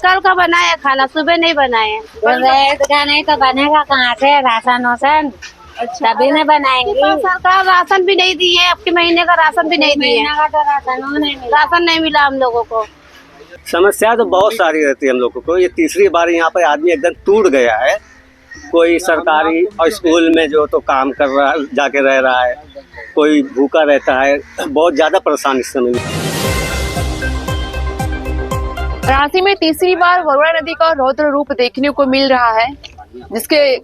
कल का बनाया खाना, सुबह नहीं बनाए। का नहीं तो बनेगा कहाँ से? राशन वासन तभी नहीं बनाएंगे। तो सरकार राशन भी नहीं दी है, आपके महीने का राशन भी नहीं दिए। राशन नहीं मिला हम लोगों को। समस्या तो बहुत सारी रहती है हम लोगों को। ये तीसरी बार यहाँ पे आदमी एकदम टूट गया है। कोई सरकारी और स्कूल में जो तो काम कर रहा है, जाके रह रहा है, कोई भूखा रहता है। बहुत ज़्यादा परेशान इस समय। वाराणसी में तीसरी बार वरुणा नदी का रौद्र रूप देखने को मिल रहा है, जिसके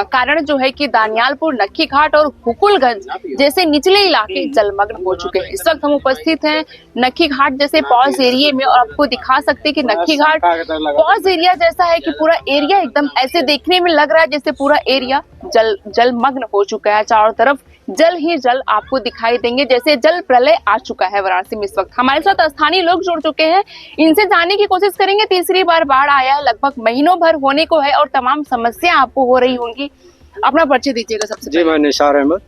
कारण जो है कि दानियालपुर, नक्खी घाट और हुकुलगंज जैसे निचले इलाके जलमग्न हो चुके हैं। इस वक्त हम उपस्थित हैं नक्खी घाट जैसे पॉज एरिया में और आपको दिखा सकते हैं कि नक्खी घाट पॉज एरिया जैसा है कि पूरा एरिया एकदम ऐसे देखने में लग रहा है जैसे पूरा एरिया जलमग्न हो चुका है। चारों तरफ जल ही जल आपको दिखाई देंगे, जैसे जल प्रलय आ चुका है वाराणसी में। इस वक्त हमारे साथ स्थानीय लोग जुड़ चुके हैं, इनसे जानने की कोशिश करेंगे। तीसरी बार बाढ़ आया है, लगभग महीनों भर होने को है और तमाम समस्या आपको हो रही होंगी। अपना परिचय दीजिएगा सबसे जी। मैं निसार अहमद,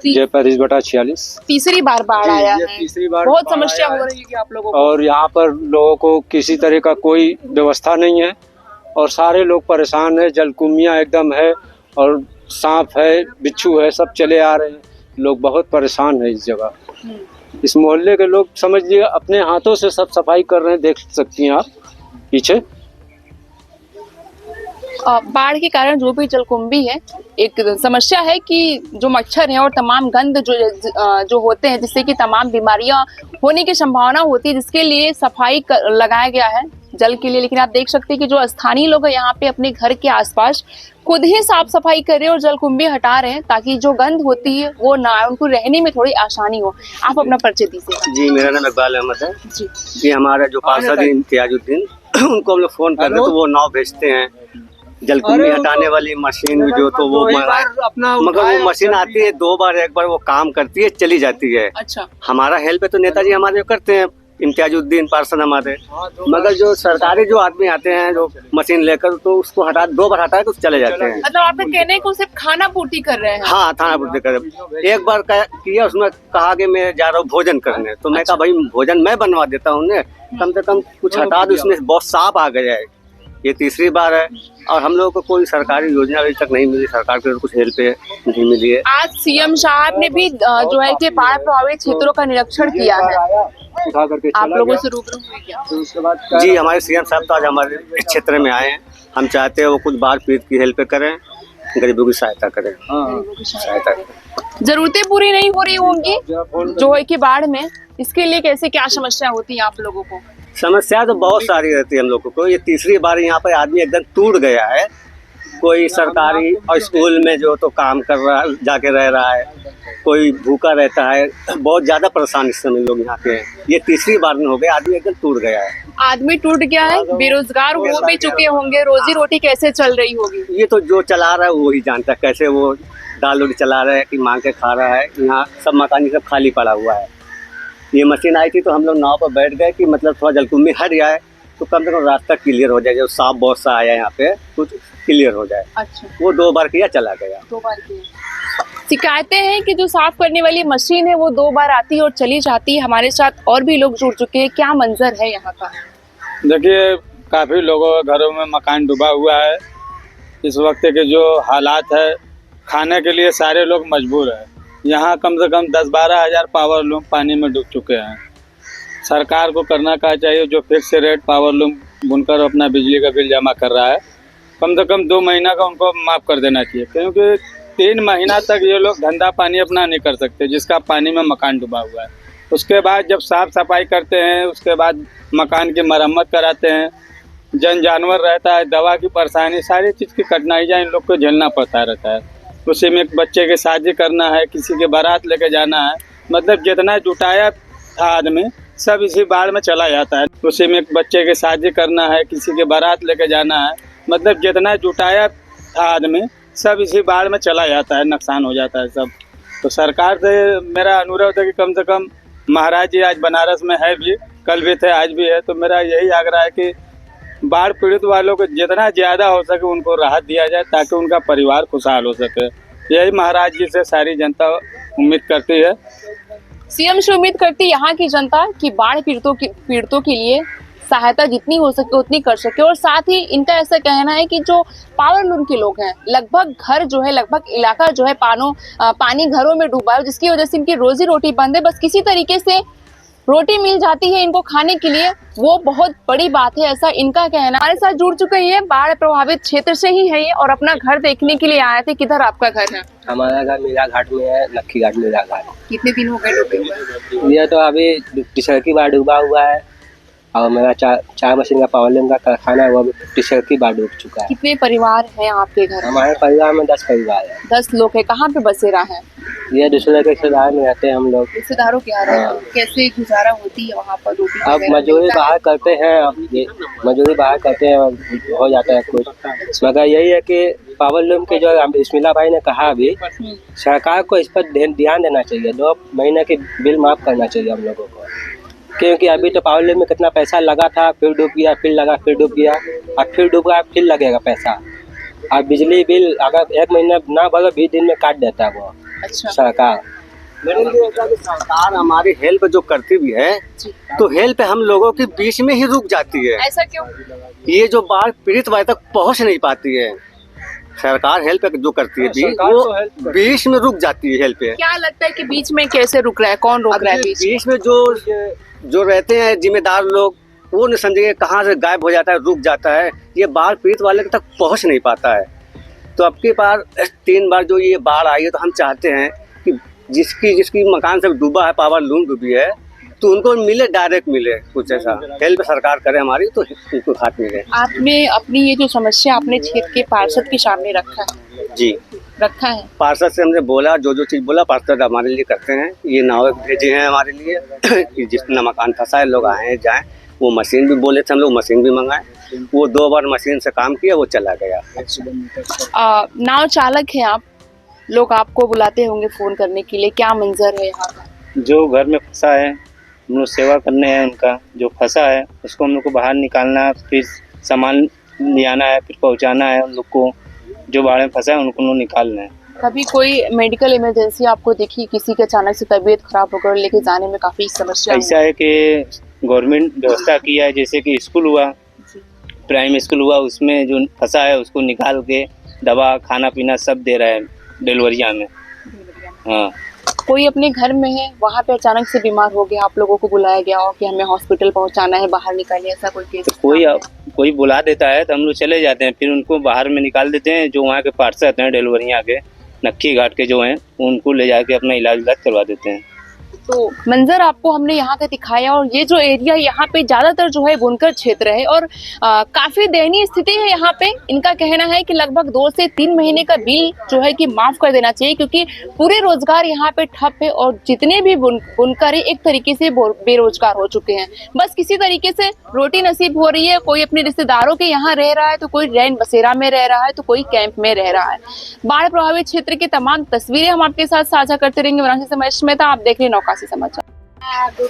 जय परिस बटा 46। तीसरी बार बाढ़ आया है, तीसरी बार बहुत समस्या हो रही है आप लोगों को। और यहाँ पर लोगों को किसी तरह का कोई व्यवस्था नहीं है और सारे लोग परेशान है। जलकुंभियाँ एकदम है और सांप है, बिच्छू है, सब चले आ रहे हैं। लोग बहुत परेशान है इस जगह। इस मोहल्ले के लोग समझ लिए अपने हाथों से सब सफाई कर रहे हैं, देख सकती हैं आप पीछे। बाढ़ के कारण जो भी जलकुंभी है, एक समस्या है कि जो मच्छर है और तमाम गंध जो होते हैं, जिससे कि तमाम बीमारियां होने की संभावना होती है, जिसके लिए सफाई लगाया गया है जल के लिए। लेकिन आप देख सकते हैं कि जो स्थानीय लोग हैं यहाँ पे अपने घर के आसपास खुद ही साफ सफाई कर रहे हैं और जलकुंभी हटा रहे हैं, ताकि जो गंध होती है वो ना, उनको रहने में थोड़ी आसानी हो। आप अपना परिचय दीजिए। जी, मेरा नाम इकबाल अहमद है जी। हमारे जो पार्षद इम्तियाजुद्दीन, उनको हम लोग फोन कर रहे तो वो नाव भेजते हैं। जलकुंभी हटाने वाली मशीन जो तो वो मगर वो मशीन आती है 2 बार, 1 बार वो काम करती है, चली जाती है। अच्छा, हमारा हेल्प है तो नेताजी हमारे करते हैं, इम्तियाजुद्दीन पार्षद हमारे। मगर जो सरकारी जो आदमी आते हैं जो मशीन लेकर, तो उसको 2 बार हटा के चले जाते हैं। मतलब आपके कहने को सिर्फ खाना पूर्ति कर रहे हैं? हाँ, खाना पूर्ति कर। 1 बार किया, उसमें कहा कि मैं जा रहा हूँ भोजन करने, तो मैं कहा भाई भोजन मैं बनवा देता हूँ, कम से कम कुछ हटा दो, इसमें बहुत सांप आ गया है। ये तीसरी बार है और हम लोगों को कोई सरकारी योजना अभी तक नहीं मिली, सरकार की कुछ हेल्प नहीं मिली है। आज सीएम साहब ने भी जो है कि बाढ़ प्रभावित क्षेत्रों का निरीक्षण किया है, आप लोगों से रूबरू हुए क्या? जी, हमारे सीएम साहब तो आज हमारे क्षेत्र में आए हैं। हम चाहते हैं वो कुछ बाढ़ पीड़ित की हेल्प करें, गरीबों की सहायता करें। जरूरतें पूरी नहीं हो रही होंगी जो है कि बाढ़ में, इसके लिए कैसे क्या समस्या होती है आप लोगों को? समस्या तो बहुत सारी रहती है हम लोगों को। ये तीसरी बार यहाँ पे आदमी एकदम टूट गया है। कोई सरकारी और स्कूल में जो तो काम कर रहा है, जाके रह रहा है, कोई भूखा रहता है। बहुत ज़्यादा परेशान इस समय लोग यहाँ पे हैं। ये तीसरी बार में हो गया, आदमी एकदम टूट गया है। आदमी टूट गया है, बेरोजगार हो भी चुके होंगे, रोजी रोटी कैसे चल रही होगी? ये तो जो चला रहा है वो ही जानता है, कैसे वो दाल रोटी चला रहा है कि मांग के खा रहा है। यहाँ सब मकान सब खाली पड़ा हुआ है। ये मशीन आई थी तो हम लोग नाव पर बैठ गए कि मतलब थोड़ा जलकुंभी हट जाए तो कम से कम रास्ता क्लियर हो जाए। जो सांप बहुत सा आया यहाँ पे, कुछ क्लियर हो जाए। अच्छा, वो 2 बार किया, चला गया। 2 बार किया। शिकायतें हैं कि जो साफ करने वाली मशीन है वो 2 बार आती है और चली जाती है। हमारे साथ और भी लोग जुड़ चुके हैं, क्या मंजर है यहाँ का? देखिए, काफी लोगों के घरों में मकान डूबा हुआ है। इस वक्त के जो हालात है, खाने के लिए सारे लोग मजबूर है। यहाँ कम से कम 10-12 हज़ार पावर लूम पानी में डूब चुके हैं। सरकार को करना क्या चाहिए, जो फिक्स रेट पावर लूम बुनकर अपना बिजली का बिल जमा कर रहा है, कम से कम 2 महीना का उनको माफ़ कर देना चाहिए। क्योंकि 3 महीना तक ये लोग धंधा पानी अपना नहीं कर सकते, जिसका पानी में मकान डूबा हुआ है। उसके बाद जब साफ सफाई करते हैं, उसके बाद मकान की मरम्मत कराते हैं, जानवर रहता है, दवा की परेशानी, सारी चीज़ की कठिनाइयाँ इन लोग को झेलना पड़ता रहता है। उसी में एक बच्चे की शादी करना है, किसी के बारात लेके जाना है, मतलब जितना जुटाया था आदमी सब इसी बाढ़ में चला जाता है। उसी में एक बच्चे की शादी करना है, किसी के बारात लेके जाना है, मतलब जितना जुटाया था आदमी सब इसी बाढ़ में चला जाता है, नुकसान हो जाता है सब। तो सरकार से मेरा अनुरोध है कि कम से कम महाराज जी आज बनारस में है भी, कल भी थे, आज भी है, तो मेरा यही आग्रह है कि बाढ़ पीड़ित वालों को जितना ज़्यादा हो सके उनको राहत दिया जाए, ताकि उनका परिवार खुशहाल हो सके। यही महाराज जी से सारी जनता उम्मीद करती है। सीएम से उम्मीद करती है यहाँ की जनता कि बाढ़ पीड़ितों के लिए सहायता जितनी हो सके उतनी कर सके। और साथ ही इनका ऐसा कहना है कि जो पावर लूम के लोग हैं, लगभग घर जो है, लगभग इलाका जो है पानी घरों में डूबा है, जिसकी वजह से इनकी रोजी रोटी बंद है। बस किसी तरीके से रोटी मिल जाती है इनको खाने के लिए, वो बहुत बड़ी बात है, ऐसा इनका कहना। हमारे साथ जुड़ चुके हैं, बाढ़ प्रभावित क्षेत्र से ही है ये और अपना घर देखने के लिए आए थे। किधर आपका घर है? हमारा घर मीरा घाट में है, लक्खी घाट मीरा घाट। कितने दिन हो गए डूबे हुए? ये तो अभी टीशर्ट की बाढ़ डूबा हुआ है और मेरा चाय मशीन का पावर लूम का कारखाना है, वो भी टीशर्ट की बाढ़ डूब चुका है। कितने परिवार हैं आपके घर? हमारे परिवार में 10 परिवार है। 10 लोग हैं। कहाँ पे बसेरा है? ये दूसरे के रिश्तेदार में रहते हैं हम लोग। रिश्तेदारों के यहाँ रहते हैं। कैसे गुजारा होती है वहाँ पर? रोटी अब वगैरह मजदूरी मिलता है? बाहर करते हैं, अब ये मजदूरी बाहर करते हैं, हो जाता है कुछ। मगर यही है कि पावर लूम के जो बिस्मिल्लाह भाई ने कहा अभी, सरकार को इस पर ध्यान देना चाहिए। 2 महीने की बिल माफ करना चाहिए हम लोगों को, क्योंकि अभी तो पावर लूम में कितना पैसा लगा था, फिर डूब गया, फिर लगा, फिर डूब गया, और फिर डूब गया, फिर लगेगा पैसा। और बिजली बिल अगर 1 महीना ना भरो 20 दिन में काट देता है वो। अच्छा। सरकार सरकार हमारी हेल्प जो करती भी है तो हेल्प हम लोगों के बीच में ही रुक जाती है। ऐसा क्यों? ये जो बाढ़ पीड़ित वाले तक पहुंच नहीं पाती है। सरकार हेल्प जो करती है वो बीच में रुक जाती है हेल्प। क्या लगता है कि बीच में कैसे रुक रहा है? कौन रोक रहा है बीच? बीच में जो रहते हैं जिम्मेदार लोग, वो नहीं समझेंगे कहाँ से गायब हो जाता है, रुक जाता है। ये बाढ़ पीड़ित वाले तक पहुंच नहीं पाता है। तो अब की बार 3 बार जो ये बाढ़ आई है, तो हम चाहते हैं कि जिसकी मकान से डूबा है, पावर लूम डूबी है, तो उनको मिले, डायरेक्ट मिले, कुछ ऐसा हेल्प सरकार करे हमारी, तो उनको हाथ मिले। आपने अपनी ये जो समस्या अपने क्षेत्र के पार्षद के सामने रखा है? जी रखा है। पार्षद से हमने बोला, जो चीज़ बोला पार्षद हमारे लिए करते हैं। ये नाव भेजे हैं हमारे लिए कि जितना मकान फंसा है लोग आए जाएं। वो मशीन भी बोले थे, हम लोग मशीन भी मंगाए, वो 2 बार मशीन से काम किया, वो चला गया। नाव चालक है आप, लोग आपको बुलाते होंगे फोन करने के लिए, क्या मंजर है यहाँ का? जो घर में फंसा है हम लोग सेवा करने हैं उनका, जो फंसा है उसको हम लोग को बाहर निकालना है, फिर सामान ले आना है, फिर पहुंचाना है उन लोग को। जो बाढ़ में फंसा है उनको निकालना है। कभी कोई मेडिकल इमरजेंसी आपको देखी, किसी के अचानक से तबीयत खराब होकर लेके जाने में काफी समस्या? ऐसा है कि गवर्नमेंट व्यवस्था किया है, जैसे कि स्कूल हुआ, प्राइमरी स्कूल हुआ, उसमें जो फंसा है उसको निकाल के दवा खाना पीना सब दे रहा है डिलीवरिया में। हाँ, कोई अपने घर में है, वहाँ पे अचानक से बीमार हो गया, आप लोगों को बुलाया गया हो कि हमें हॉस्पिटल पहुँचाना है, बाहर निकालिए, ऐसा कोई केस? तो कोई बुला देता है तो हम लोग चले जाते हैं, फिर उनको बाहर में निकाल देते हैं। जो वहाँ के पार्षद हैं डिलीवरिया के, नक्की घाट के जो हैं, उनको ले जाके अपना इलाज करवा देते हैं। तो मंजर आपको हमने यहाँ का दिखाया, और ये जो एरिया यहाँ पे ज्यादातर जो है बुनकर क्षेत्र है और काफी दयनीय स्थिति है यहाँ पे। इनका कहना है कि लगभग 2 से 3 महीने का बिल जो है कि माफ कर देना चाहिए, क्योंकि पूरे रोजगार यहाँ पे ठप है और जितने भी बुनकर है एक तरीके से बेरोजगार हो चुके हैं। बस किसी तरीके से रोटी नसीब हो रही है। कोई अपने रिश्तेदारों के यहाँ रह रहा है, तो कोई रैन बसेरा में रह रहा है, तो कोई कैंप में रह रहा है। बाढ़ प्रभावित क्षेत्र की तमाम तस्वीरें हम आपके साथ साझा करते रहेंगे। वाराणसी से महेश मेहता, आप देख रहे हैं नौकासी समाचार।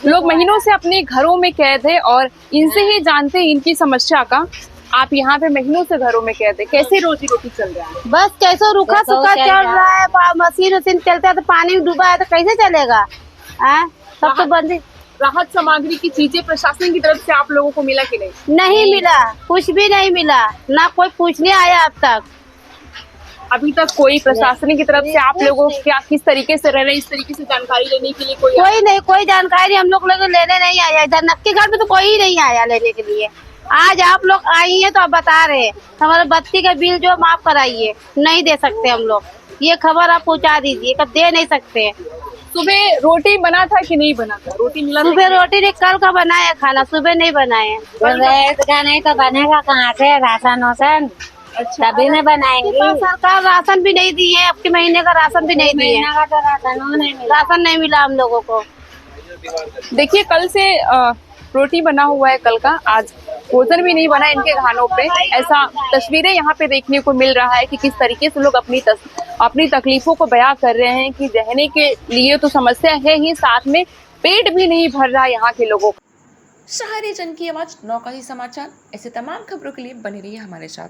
लोग महीनों से अपने घरों में कैद है और इनसे ही जानते हैं इनकी समस्या का। आप यहाँ पे महीनों से घरों में कैद है, कैसे रोजी रोटी चल रहा है? बस कैसे रूखा सूखा चल रहा है। मशीन वशीन चलता है तो पानी में डूबा है, तो कैसे चलेगा? सब तो बंद। राहत सामग्री की चीजें प्रशासन की तरफ से आप लोगों को मिला कि नहीं? नहीं मिला, कुछ भी नहीं मिला, ना कोई पूछने आया अब तक। अभी तक कोई प्रशासन की तरफ से आप लोगों क्या किस तरीके से रह रहे हैं, इस तरीके से जानकारी लेने के लिए कोई जानकारी हम लोग लेने नहीं आया। इधर नक्की घर में तो कोई ही नहीं आया लेने के लिए। आज आप लोग आई हैं तो आप बता रहे हैं हमारे बत्ती का बिल जो माफ कराइए। नहीं दे सकते हम लोग, ये खबर आप पहुंचा दीजिए, कब दे नहीं सकते। सुबह रोटी बना था कि नहीं बना था? रोटी मिला? सुबह रोटी नहीं, कल का बनाया खाना, सुबह नहीं बनाए। नहीं तो बनेगा कहाँ से? राशन वासन तभी नहीं बनाएंगे। सरकार राशन भी नहीं दी है, आपके महीने का राशन भी नहीं दी है। राशन नहीं मिला हम लोगों को। देखिए, कल से रोटी बना हुआ है, कल का आज भोजन भी नहीं बना इनके खानों पे। ऐसा तस्वीरें यहाँ पे देखने को मिल रहा है कि किस तरीके से लोग अपनी तकलीफों को बयां कर रहे हैं कि रहने के लिए तो समस्या है ही, साथ में पेट भी नहीं भर रहा यहाँ के लोगों का। शहरी जन की आवाज नौकासी समाचार, ऐसे तमाम खबरों के लिए बने रहिए हमारे साथ।